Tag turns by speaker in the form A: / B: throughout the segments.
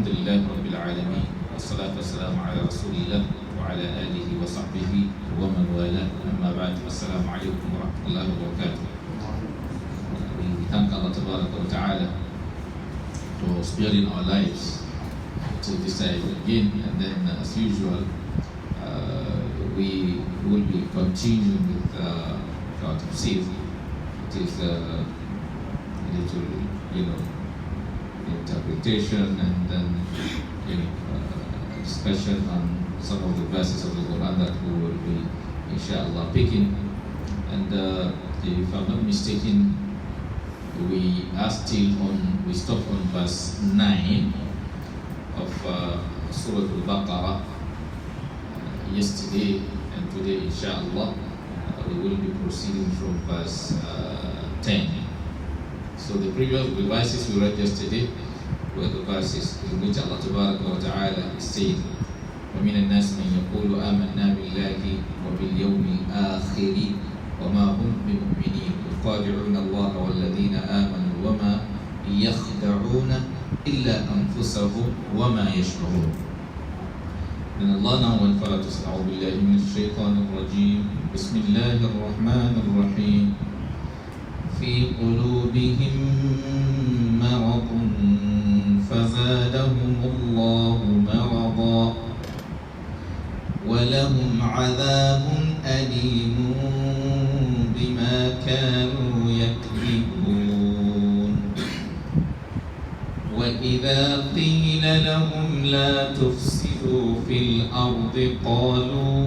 A: الحمد لله رب العالمين والصلاة والسلام على رسول الله وعلى آله وصحبه ومن والاه أما بعد السلام عليكم ورحمة الله وبركاته. We thank Allah Ta'ala for sparing our lives to this time again, and then as usual we will be continuing with our Tafseer. It is a little interpretation and then discussion on some of the verses of the Quran that we will be inshallah picking. And if I'm not mistaken, we stopped on verse 9 of Surah Al-Baqarah yesterday, and today inshallah we will be proceeding from verse 10. So the previous verses we read yesterday were the verses in which Allah Ta'ala is saying, وَمِنَ النَّاسِ مَنْ يَقُولُ آمَنَّا بِاللَّهِ وَبِالْيَوْمِ الْآخِرِ وَمَا هُمْ بِمُؤْمِنِينَ يُخَادِعُونَ اللَّهَ وَالَّذِينَ آمَنُوا وَمَا يَخْدَعُونَ إِلَّا أَنفُسَهُمْ وَمَا يَشْعُرُونَ. Then Allah now went further to say, أعوذ بالله من الشيطان الرجيم بسم الله الرحمن الرحيم في قلوبهم مرض فزادهم الله مرضا ولهم عذاب أليم بما كانوا يكذبون وإذا قيل لهم لا تفسدوا في الأرض قالوا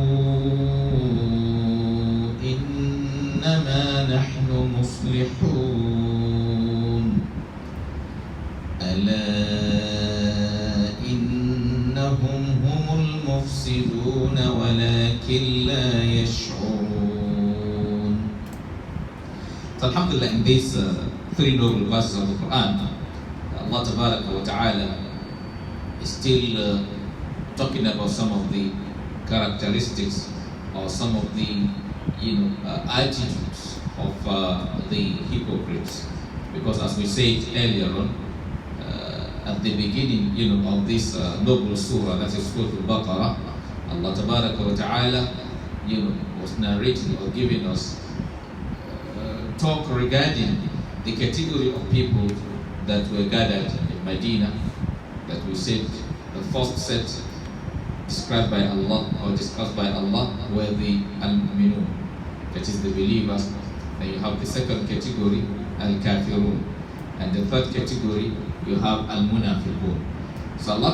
A: إنما نحن مصلحون ألا إنهم هم المفسدون ولكن لا يشعرون. So alhamdulillah, in these three noble verses of the Quran, Allah Ta'ala is still talking about some of the characteristics or some of the attitudes of the hypocrites, because as we said earlier on, at the beginning of this noble surah, that is Surah Al-Baqarah, Allah Ta'ala was narrating or giving us talk regarding the category of people that were gathered in Medina, that we said the first set described by Allah or discussed by Allah were the Al-Mu'minun, that is the believers. Then you have the second category, Al-Kafirun, and the third category you have Al-Munafiqun. So Allah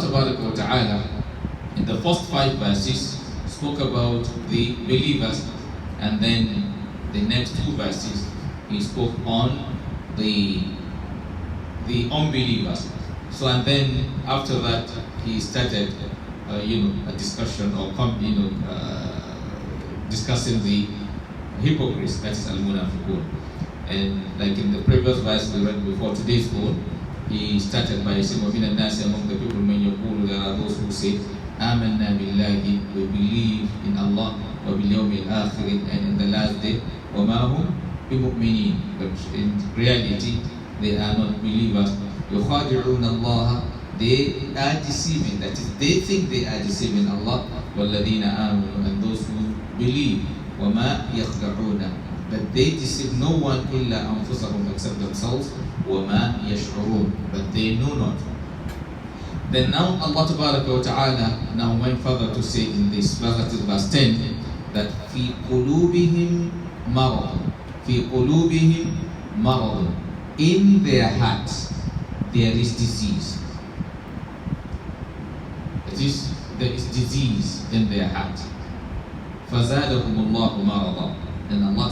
A: Ta'ala in the first 5 verses spoke about the believers, and then the next 2 verses he spoke on the unbelievers. So and then after that he started a discussion or discussing the hypocrites, that is Al-Munafiqun. And like in the previous verse we read before today's one, he started by saying, وَمِنَ النَّاسِ among the people مَنْ يَقُولُ, there are those who say, آمَنَّا بِاللَّهِ, we believe in Allah, وَبِالْيَوْمِ الْآخِرِ, and in the last day, وَمَا هُمْ بِمُؤْمِنِينَ, but in reality they are not believers. يُخَادِعُونَ اللَّهَ, they are deceiving, that is, they think they are deceiving Allah, وَالَّذِينَ آمَنُوا, and those who believe, وَمَا يَخْدَعُونَ, but they deceive no one إِلَّا أَنفُسَهُمْ, except themselves, وَمَا يَشْعُرُونَ, but they know not. Then now Allah Ta'ala now went further to say in this verse 10 that فِي قُلُوبِهِمْ مَرَضٌ, فِي قُلُوبِهِمْ مَرَضٌ, in their hearts there is disease. There is disease in their heart. فَزَادَهُمُ اللَّهُ مَرَضًا, and Allah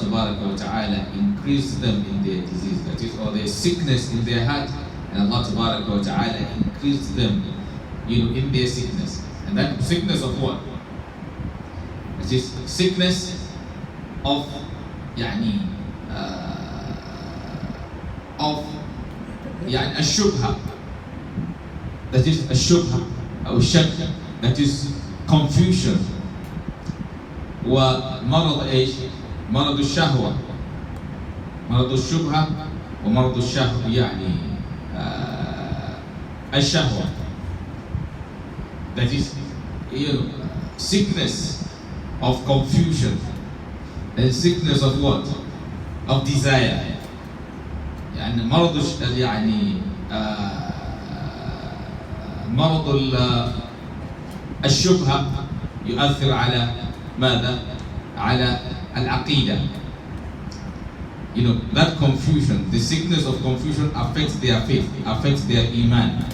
A: Ta'ala increased them in their disease, that is, or their sickness in their heart, and Allah Ta'ala increased them in their sickness. And that sickness of what? It is sickness of الشبهة, that is الشبهة or shak, that is confusion. ومرض ايش؟ مرض الشهوة، مرض الشبهة ومرض الشهوة، الشهوة. That is, sickness of confusion and sickness of what? Of desire. يعني مرض مرض الشبهة يؤثر على ماذا؟ على العقيدة. That confusion, the sickness of confusion affects their faith, affects their iman.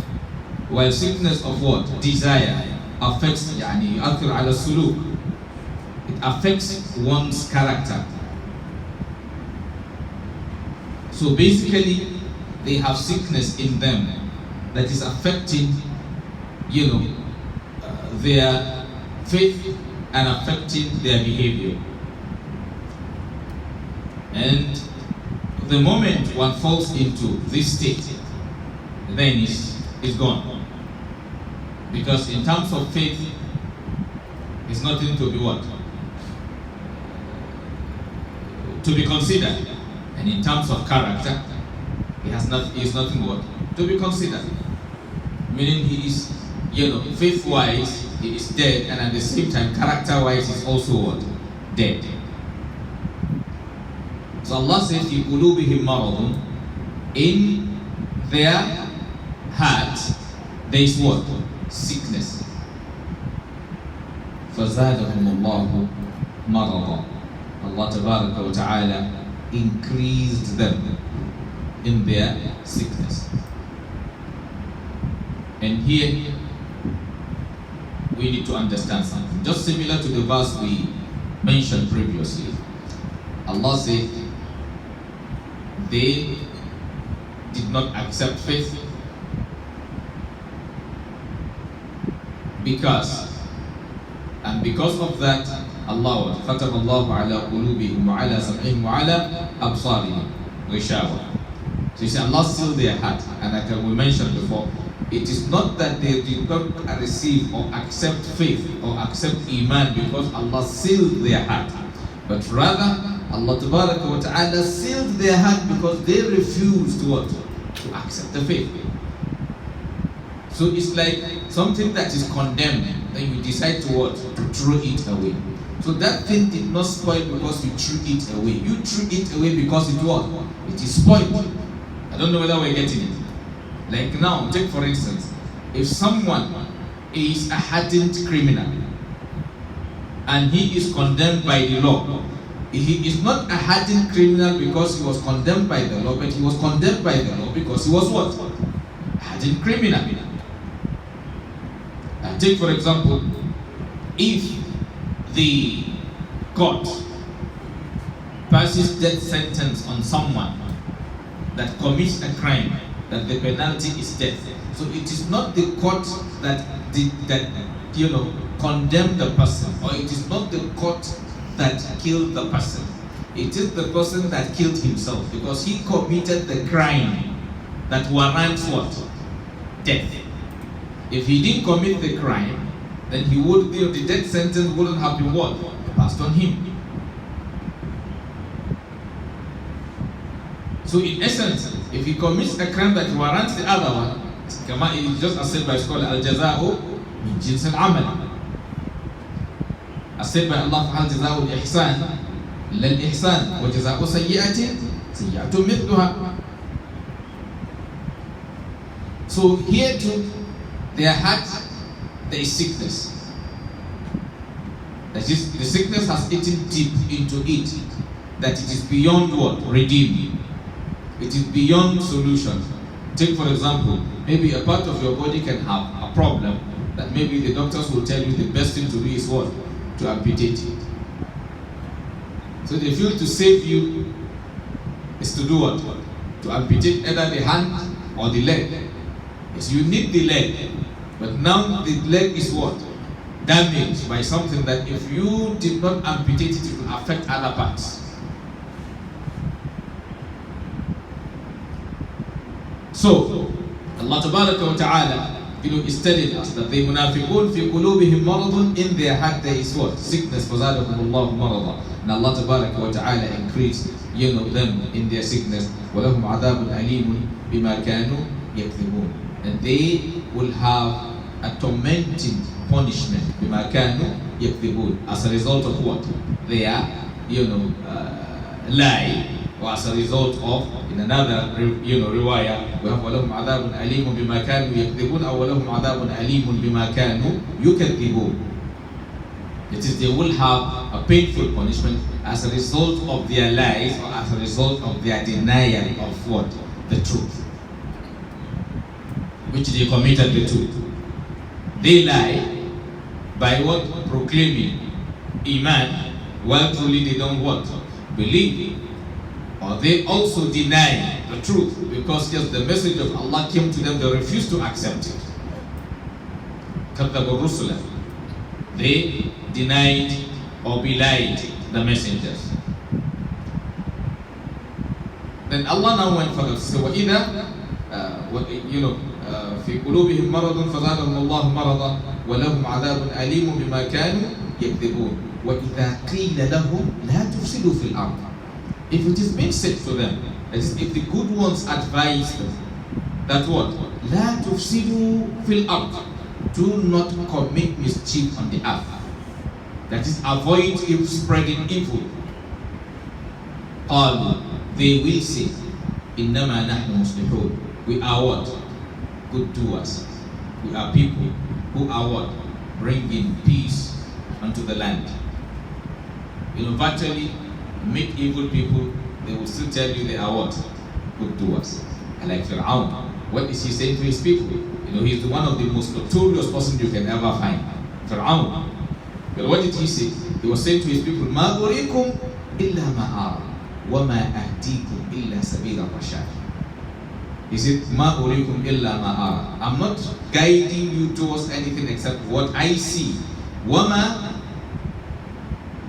A: While sickness of what? Desire affects يؤثر على السلوك. It affects one's character. So basically, they have sickness in them that is affecting, their faith and affecting their behavior. And the moment one falls into this state, then it's gone. Because in terms of faith, it's nothing to be what? To be considered. And in terms of character, it's nothing what? To be considered. Meaning he is, faith-wise, he is dead, and at the same time, character-wise, is also what? Dead. So Allah says, "Fi qulubihim maradun," in their heart there is what? Sickness. فَزَادَهُمُ اللَّهُ مَرَضًا. Allah Tabaraka wa Ta'ala increased them in their sickness. And here we need to understand something. Just similar to the verse we mentioned previously. Allah said they did not accept faith because of that, Allah ختم الله على قلوبهم وعلى سمعهم وعلى أبصارهم غشاوة. So you see, Allah sealed their heart, and like we mentioned before, it is not that they did not receive or accept faith or accept iman because Allah sealed their heart, but rather Allah Tabaraka wa Ta'ala sealed their heart because they refused to what? To accept the faith. So it's like something that is condemned, then you decide to what? To throw it away. So that thing did not spoil because you threw it away. You threw it away because it what? It is spoiled. I don't know whether we're getting it. Like now, take for instance, if someone is a hardened criminal and he is condemned by the law, he is not a hardened criminal because he was condemned by the law, but he was condemned by the law because he was what? A hardened criminal. Take for example, if the court passes death sentence on someone that commits a crime, that the penalty is death. So it is not the court that condemned the person, or it is not the court that killed the person. It is the person that killed himself because he committed the crime that warrants what? Death. If he didn't commit the crime, then he would be, the death sentence wouldn't have been what? Passed on him. So in essence, if he commits a crime that warrants the other one, it is just as said by scholar, al-jaza'u min jins al-amal. As said by Allah, al-jaza'u al-ihsan lal-ihsan wa jaza'u sayyi'atin sayyi'atun mithluha. So here too, their heart, there is sickness. That is, the sickness has eaten deep into it, that it is beyond what? Redeeming. It is beyond solution. Take for example, maybe a part of your body can have a problem that maybe the doctors will tell you the best thing to do is what? To amputate it. So they feel to save you is to do what? To amputate either the hand or the leg. Yes, you need the leg, but now the leg is what? Damaged by something that if you did not amputate it, it will affect other parts. So, Allah Tabaraka wa Ta'ala, is telling us that the munafiqun fi qulubihim maradun, in their heart there is what? Sickness. فَزَادَهُمُ اللَّهُ مَرَضًا. And Allah Tabaraka wa Ta'ala increased, them in their sickness. وَلَهُمْ عَذَابٌ أَلِيمٌ بِمَا كَانُوا يَكْذِبُونَ. And they will have a tormenting punishment بما كانوا يكذبون, as a result of what? Their lie, or as a result of, in another riwayah we have وَلَهُمْ عَذَابٌ أَلِيمٌ بِمَا كَانُوا يَكْذِبُونَ أو وَلَهُمْ عَذَابٌ أَلِيمٌ بِمَا كَانُوا يُكَذِّبُونَ. It is, they will have a painful punishment as a result of their lies, or as a result of their denial of what? The truth, which they committed the truth. They lie by what? Proclaiming Iman, while truly they don't what? Believe. Or they also deny the truth, because just the message of Allah came to them, they refused to accept it. كَذَّبُوا الرُّسُلَ, they denied or belied the messengers. Then Allah now went further to say, وَإِذَا في قلوبهم مرض فزادهم الله مرضا ولهم عذاب أليم بما كانوا يكذبون وإذا قيل لهم لا تفسدوا في الأرض. If it is being said to them, that is, if the good ones advise them, that what? لا تفسدوا في الأرض, do not commit mischief on the earth. That is, avoid spreading evil. قالوا, they will say, إنما نحن مصلحون, we are what? Good doers. We are people who are what? Bringing peace unto the land. Virtually meet evil people, they will still tell you they are what? Good doers. And like Fir'aun, what is he saying to his people? He's one of the most notorious person you can ever find. Fir'aun. But what did he say? He was saying to his people, مَا أُرِيكُمْ إِلَّا مَا أَرَى وَمَا أَهْدِيكُمْ إِلَّا سَبِيلَ الرَّشَادِ. He said, مَا أُرِيكُمْ إِلَّا مَا أَرَى, I'm not guiding you towards anything except what I see. وَمَا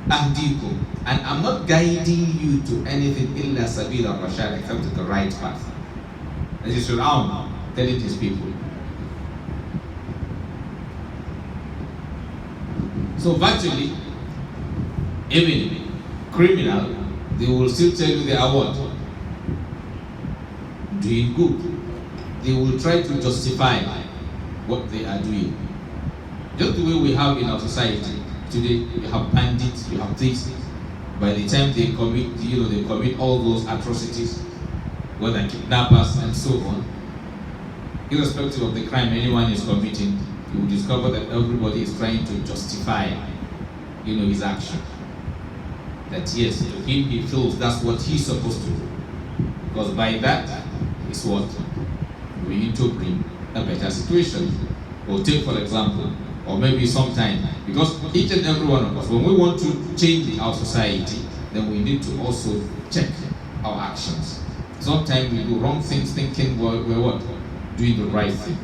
A: أَهْدِيكُمْ, and I'm not guiding you to anything إِلَّا سَبِيلَ الرَّشَادِ, except to the right path. This is Fir'aun telling his people. So virtually, even criminal, they will still tell you they are what? Doing good. They will try to justify what they are doing. Just the way we have in our society today, you have bandits, you have thieves. By the time they commit, they commit all those atrocities, whether kidnappers and so on, irrespective of the crime anyone is committing, you will discover that everybody is trying to justify, his action. That yes, to him he feels that's what he's supposed to do, because by that is what we need to bring a better situation. Or take for example, or maybe sometime, because each and every one of us, when we want to change our society, then we need to also check our actions. Sometimes we do wrong things thinking we're what? Doing the right thing.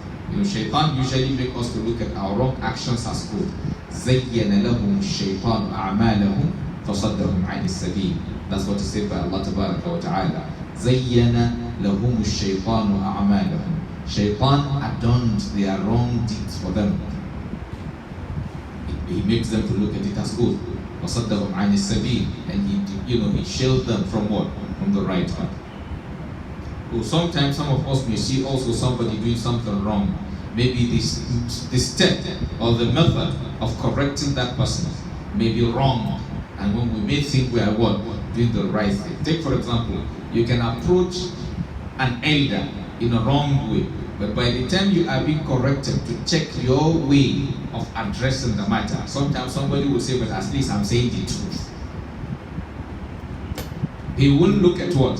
A: Shaitan usually make us to look at our wrong actions as good. زَيَّنَ لَهُمُ الشَّيْطَانُ أَعْمَالَهُم فَصَدَّهُمْ عَنِ السَّبِيلِ. That's what is said by Allah Tabaraka wa Ta'ala. زَيَّنَ لَهُمُ الشَّيْطَانُ أَعْمَالَهُم. Shaitan adorned their wrong deeds for them. He makes them to look at it as good. وَصَدَّهُمْ عَنِ السَّبِيلِ. And he shields them from what? From the right path. Well, sometimes some of us may see also somebody doing something wrong. Maybe this step or the method of correcting that person may be wrong. And when we may think we are what? Doing the right thing. Take for example, you can approach an elder in a wrong way. But by the time you are being corrected to check your way of addressing the matter, sometimes somebody will say, but at least I'm saying the truth. He won't look at what?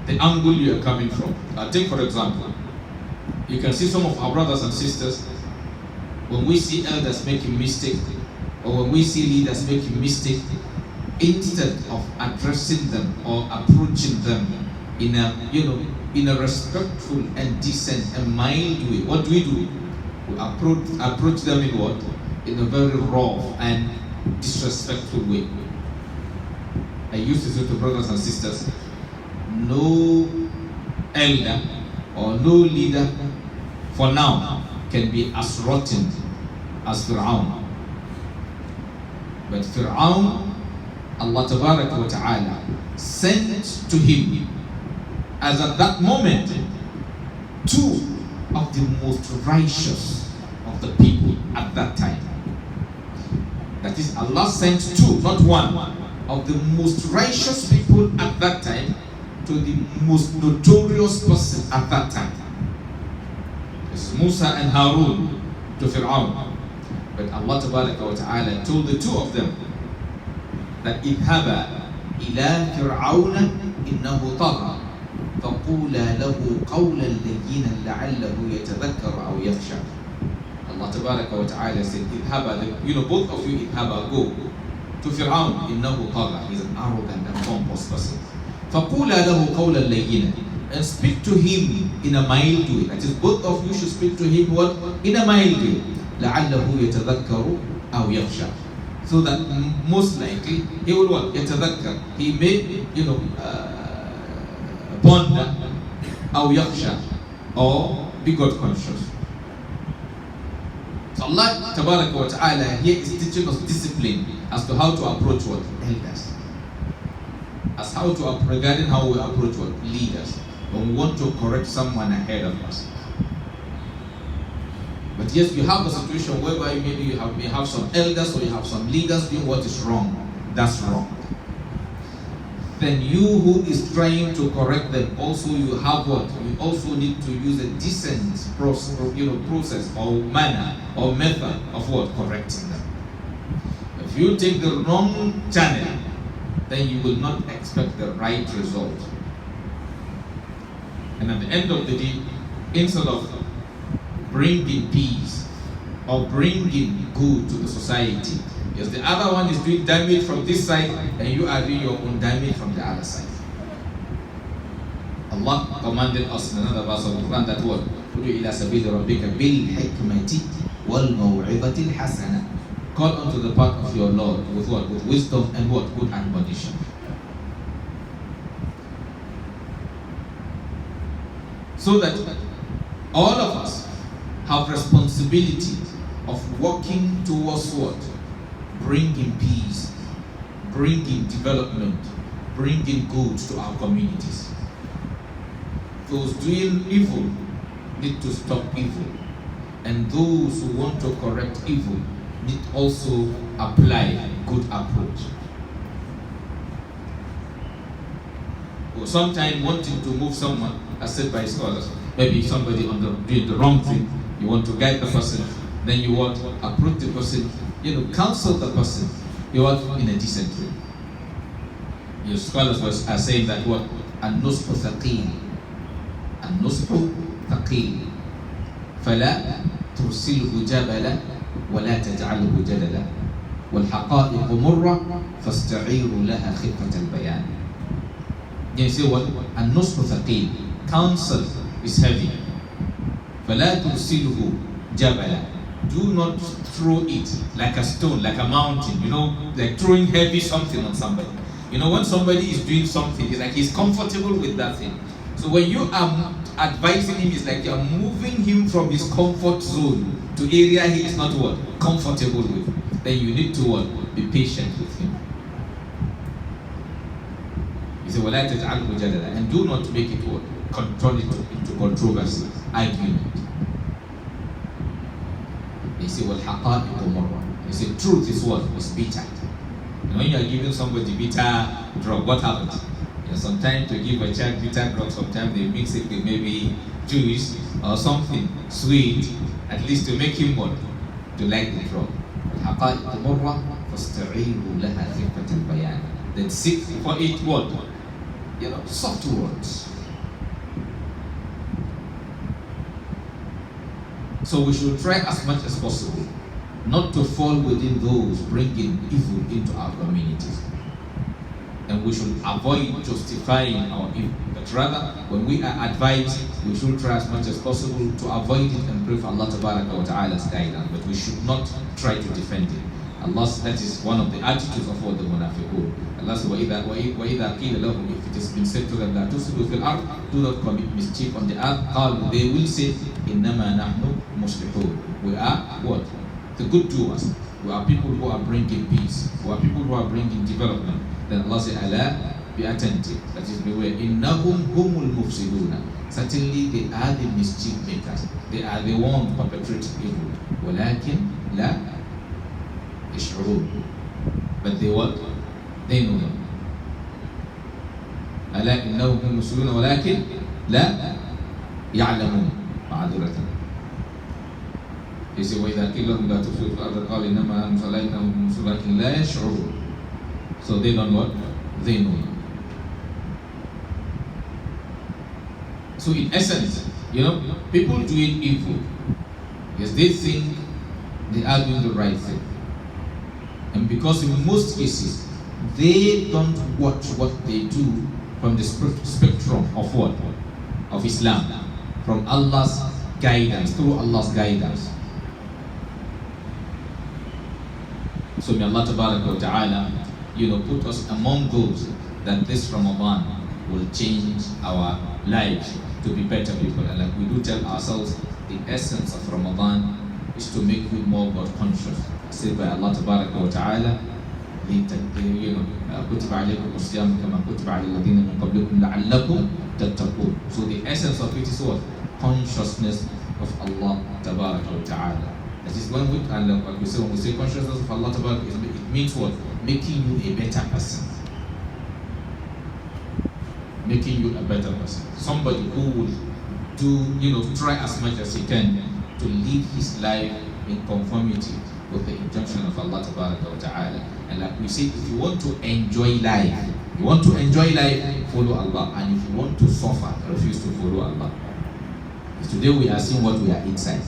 A: The angle you are coming from. Take for example, you can see some of our brothers and sisters, when we see elders making mistake, or when we see leaders making mistake, instead of addressing them or approaching them in a respectful and decent and mild way, what do? We approach them in what? In a very rough and disrespectful way. I used to say to brothers and sisters, no elder or no leader for now can be as rotten as Fir'aun. But Fir'aun, Allah Tabaraka wa Ta'ala sent to him, as at that moment, two of the most righteous of the people at that time. That is, Allah sent two, not one, of the most righteous people at that time to the most notorious person at that time. This is Musa and Harun to Fir'aun. But Allah Ta'ala told the two of them that اذهبا إلى فرعون إنه طغى فقولا له قولا لينا لعله يتذكر أو يخشى. Allah Ta'ala said, اذهبا, both of you اذهبا, go to Fir'aun, إنه طغى, he's an arrogant and pompous person. فقولا له قولا لينا, and speak to him in a mild way. That is, both of you should speak to him what? In a mild way. لعله يتذكر أو يخشى, so that most likely he will what? يتذكر, he may ponder, أو يخشى, or be God conscious. So Allah Ta'ala here is teaching us discipline as to how to approach what? Elders. As how to regarding how we approach what? Leaders. When we want to correct someone ahead of us. But yes, you have a situation whereby maybe you may have some elders or you have some leaders doing what is wrong. That's wrong. Then you who is trying to correct them, also you have what? You also need to use a decent process or manner or method of what? Correcting them. If you take the wrong channel, then you will not expect the right result. And at the end of the day, instead of bringing peace or bringing good to the society, yes, the other one is doing damage from this side and you are doing your own damage from the other side. Allah commanded us in another verse of the Quran that what? ادع إلى سبيل ربك بالحكمة والموعظة الحسنة. Call unto the path of your Lord with what? With wisdom and what? Good admonition. So that all of us have responsibility of working towards what? Bringing peace, bringing development, bringing good to our communities. Those doing evil need to stop evil, and those who want to correct evil need also apply good approach. Or sometimes wanting to move someone, as said by scholars, maybe somebody doing the wrong thing, you want to guide the person, then you want to approach the person, counsel the person, you want in a decent way. Your scholars are saying that what? النصح ثقيل النصح ثقيل فلا ترسله جبلا ولا تجعله جدلا والحقائق مرة فاستعير لها خفة البيان. You say what? النصح ثقيل, counsel is heavy. فلا ترسله جبلا, do not throw it like a stone, like a mountain, like throwing heavy something on somebody. When somebody is doing something, it's like he's comfortable with that thing. So when you are advising him, it's like you're moving him from his comfort zone to area he is not what? Comfortable with. Then you need to what? Be patient with him. He said, وَلَا تَجْعَلْهُ جَدَلًا, and do not make it what? Turn it into controversy, argument. He said, وَالْحَقَائِقُ مَرَّةٌ. He said, truth is what? Is bitter. When you are giving somebody bitter drug, what happens? Sometimes to give a child bitter drug, sometimes they mix it with maybe juice or something sweet, at least to make him what? To like the drug. وَالْحَقَائِقُ مَرَّةٌ فَاسْتَعِيرُوا لَهَا خِفَّةَ الْبَيَانِ. Then seek for it what? Soft words. So we should try as much as possible not to fall within those bringing evil into our communities. And we should avoid justifying our evil. But rather, when we are advised, we should try as much as possible to avoid it and pray for Allah Ta'ala's guidance. But we should not try to defend it. That is one of the attitudes of all the munafiqun. Allah says, وَإِذَا قِيلَ لَهُمْ, if it has been said to them, لَا تُفْسِدُوا فِي الْأَرْضِ, do not commit mischief on the earth, قَالُوا, they will say, إِنَّمَا نَحْنُ مُصْلِحُونَ. We are what? The good doers. We are people who are bringing peace. We are people who are bringing development. Then Allah says, أَلَا be attentive. That is, beware. Innahum humul mufsiduna. Certainly they are the mischief makers. They are the ones perpetrating evil. Walakin la yash'urun. But they what? They know them. ألا إنهم هم المفسدون ولكن لا يعلمون. معذرة. He said, وإذا قيل لهم لا تفسدوا في الأرض قالوا إنما نحن مصلحون هم ولكن لا يشعرون. So they don't what? They know. So in essence, people doing evil, yes, they think they are doing the right thing. And because in most cases, they don't watch what they do from the spectrum of what? Of Islam. From Allah's guidance, through Allah's guidance. So may Allah Ta'ala, put us among those that this Ramadan will change our lives to be better people. And like we do tell ourselves, the essence of Ramadan is to make you more God conscious. Said by Allah Ta'ala, كتب عليكم الصيام كما كتب على الذين من قبلكم لعلكم تتقون. So the essence of it is what? Consciousness of Allah Ta'ala. That is when when we say consciousness of Allah Ta'ala, it means what? Making you a better person. Making you a better person. Somebody who will try as much as he can to live his life in conformity with the injunction of Allah Ta'ala. And like we say, if you want to enjoy life, follow Allah. And if you want to suffer, refuse to follow Allah. Because today we are seeing what we are inside.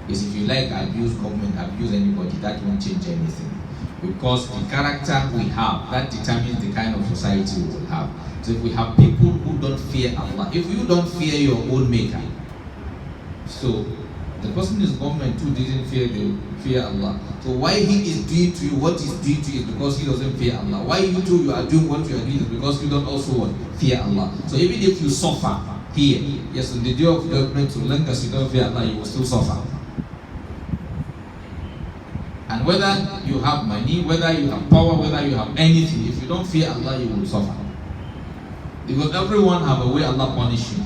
A: Is if you like abuse government, abuse anybody, that won't change anything. Because the character we have, that determines the kind of society we will have. So if we have people who don't fear Allah, if you don't fear your own maker, so the person in government too didn't fear Allah. So why he is doing to you what he's doing to you is because he doesn't fear Allah. Why you too you are doing what you are doing is because you don't also fear Allah. So even if you suffer here, yes, on the day of judgment, so long as you don't fear Allah, you will still suffer. And whether you have money, whether you have power, whether you have anything, if you don't fear Allah, you will suffer. Because everyone have a way Allah punish you.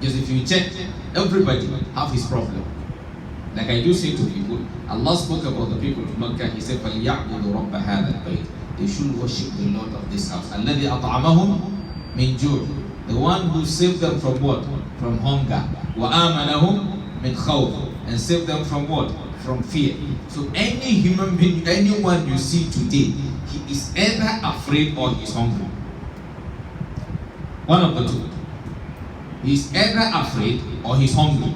A: Yes, if you check, everybody have his problem. Like I do say to people, Allah spoke about the people of Makkah. He said, فَلْيَعْبُدُوا رَبَّ هَذَا الْبَيْتِ. They should worship the Lord of this house. الَّذِي أَطْعَمَهُمْ مِنْ جُوعٍ. The one who saved them from what? From hunger. وَآمَنَهُمْ مِنْ خَوْفٍ. And saved them from what? From fear. So any human being, anyone you see today, he is either afraid or he is hungry. One of the two. He is either afraid or he is hungry.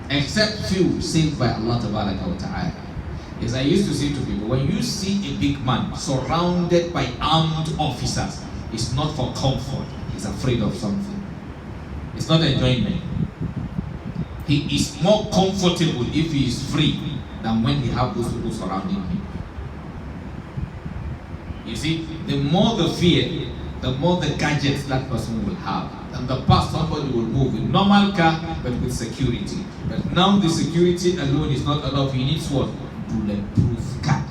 A: Except few saved by Allah Ta'ala. As I used to say to people, when you see a big man surrounded by armed officers, it's not for comfort, he's afraid of something. It's not enjoyment. He is more comfortable if he is free than when he have those people surrounding him. You see, the more the fear, the more the gadgets that person will have. And the past, somebody will move with normal car, but with security. But now the security alone is not enough. He needs what? Bulletproof car.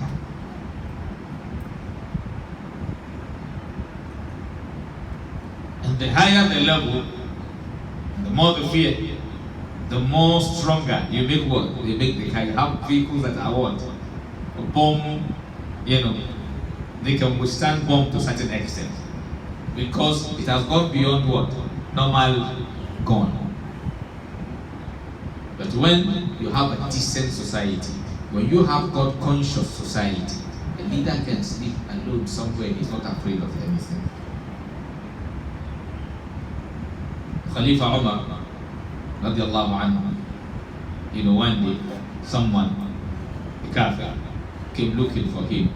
A: And the higher the level, the more the fear, the more stronger you make what? They make the car. You have vehicles that are what? A bomb, they can withstand bomb to a certain extent. Because it has gone beyond what? Normal gun. But when you have a decent society, when you have God-conscious society, a leader can sleep alone somewhere and he's not afraid of anything. Khalifa Umar, radiallahu anhu, one day, someone, a kafir, came looking for him.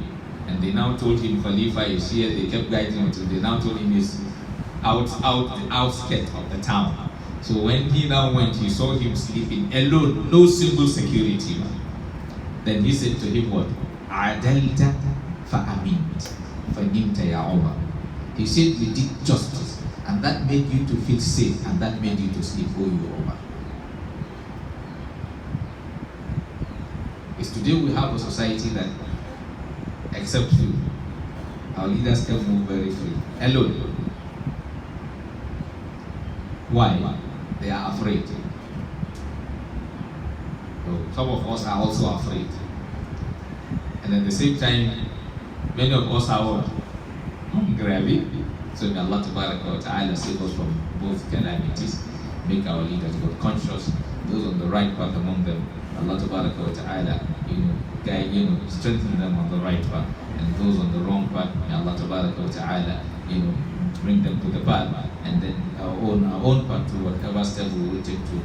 A: And they now told him Khalifa is here. They kept guiding him until they now told him he's out the outskirts of the town. So when he now went, he saw him sleeping alone, no single security. Then he said to him what? Adalta fa'amint fa'nimta ya Umar. He said you did justice, and that made you to feel safe, and that made you to sleep, oh you Umar. It's today we have a society that except you, our leaders can move very free, alone. Why? They are afraid. So some of us are also afraid. And at the same time, many of us are hungry. So may Allah Ta'ala save us from both calamities, make our leaders God conscious, those on the right path among them, Allah Ta'ala, guide, strengthen them on the right path, and those on the wrong path, may Allah Ta'ala, bring them to the path, and then our own path to whatever step we will take to,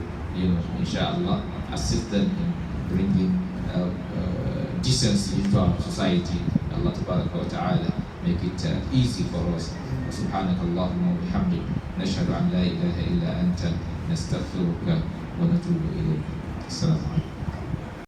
A: inshallah, assist them in bringing decency into our society. Allah Ta'ala make it easy for us. سبحانك اللهم وبحمدك نشهد أن لا إله إلا أنت نستغفرك ونتوب إليك. السلام عليكم.